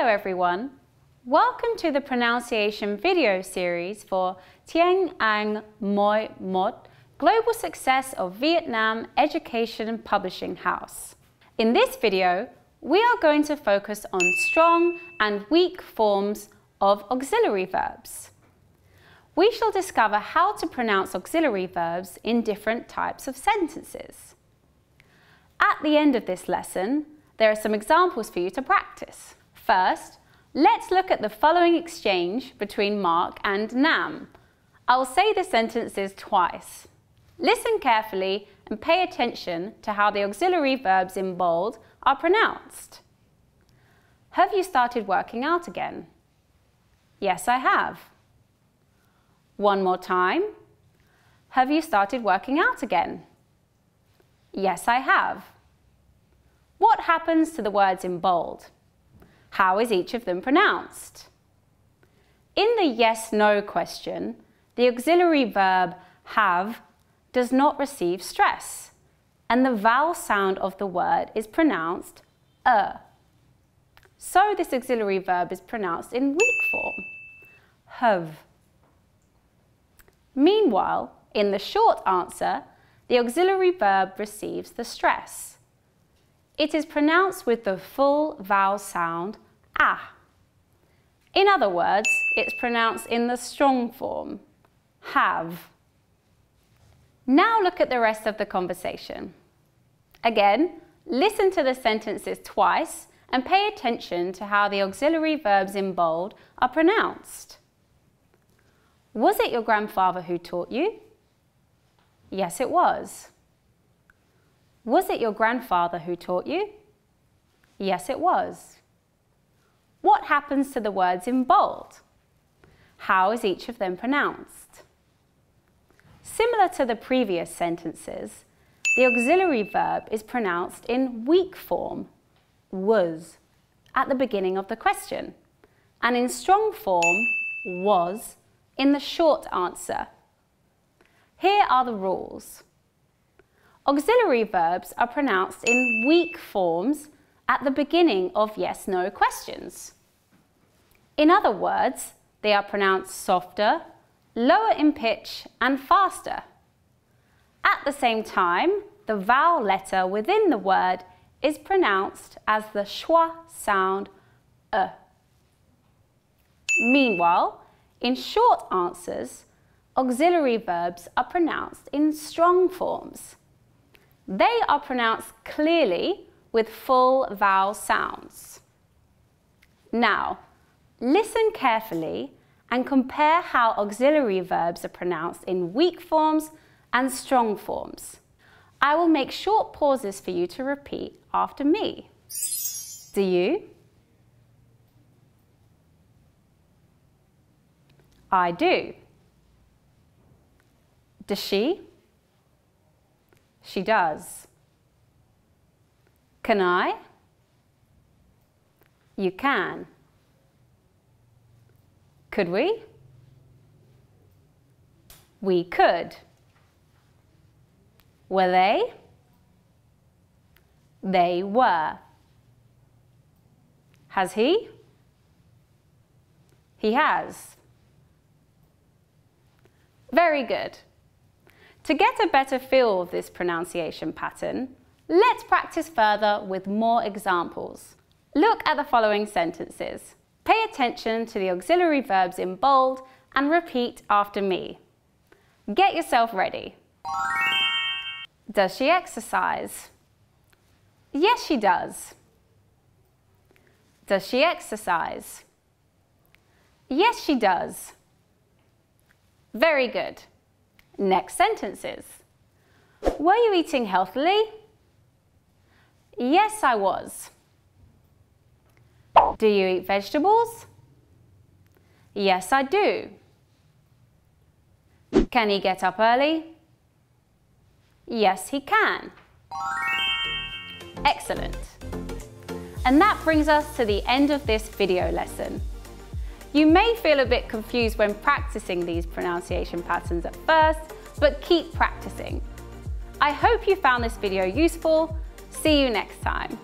Hello everyone! Welcome to the pronunciation video series for Tiếng Anh Mỗi Một, Global Success of Vietnam Education and Publishing House. In this video, we are going to focus on strong and weak forms of auxiliary verbs. We shall discover how to pronounce auxiliary verbs in different types of sentences. At the end of this lesson, there are some examples for you to practice. First, let's look at the following exchange between Mark and Nam. I'll say the sentences twice. Listen carefully and pay attention to how the auxiliary verbs in bold are pronounced. Have you started working out again? Yes, I have. One more time. Have you started working out again? Yes, I have. What happens to the words in bold? How is each of them pronounced? In the yes-no question, the auxiliary verb have does not receive stress, and the vowel sound of the word is pronounced So this auxiliary verb is pronounced in weak form, have. Meanwhile, in the short answer, the auxiliary verb receives the stress. It is pronounced with the full vowel sound ah. In other words, it's pronounced in the strong form, have. Now look at the rest of the conversation. Again, listen to the sentences twice and pay attention to how the auxiliary verbs in bold are pronounced. Was it your grandfather who taught you? Yes, it was. Was it your grandfather who taught you? Yes, it was. What happens to the words in bold? How is each of them pronounced? Similar to the previous sentences, the auxiliary verb is pronounced in weak form, was, at the beginning of the question, and in strong form, was, in the short answer. Here are the rules. Auxiliary verbs are pronounced in weak forms at the beginning of yes-no questions. In other words, they are pronounced softer, lower in pitch and faster. At the same time, the vowel letter within the word is pronounced as the schwa sound Meanwhile, in short answers, auxiliary verbs are pronounced in strong forms. They are pronounced clearly with full vowel sounds. Now, listen carefully and compare how auxiliary verbs are pronounced in weak forms and strong forms. I will make short pauses for you to repeat after me. Do you? I do. Does she? She does. Can I? You can. Could we? We could. Were they? They were. Has he? He has. Very good. To get a better feel of this pronunciation pattern, let's practice further with more examples. Look at the following sentences. Pay attention to the auxiliary verbs in bold and repeat after me. Get yourself ready. Does she exercise? Yes, she does. Does she exercise? Yes, she does. Very good. Next sentences. Were you eating healthily? Yes, I was. Do you eat vegetables? Yes, I do. Can he get up early? Yes, he can. Excellent. And that brings us to the end of this video lesson. You may feel a bit confused when practicing these pronunciation patterns at first, but keep practicing. I hope you found this video useful. See you next time.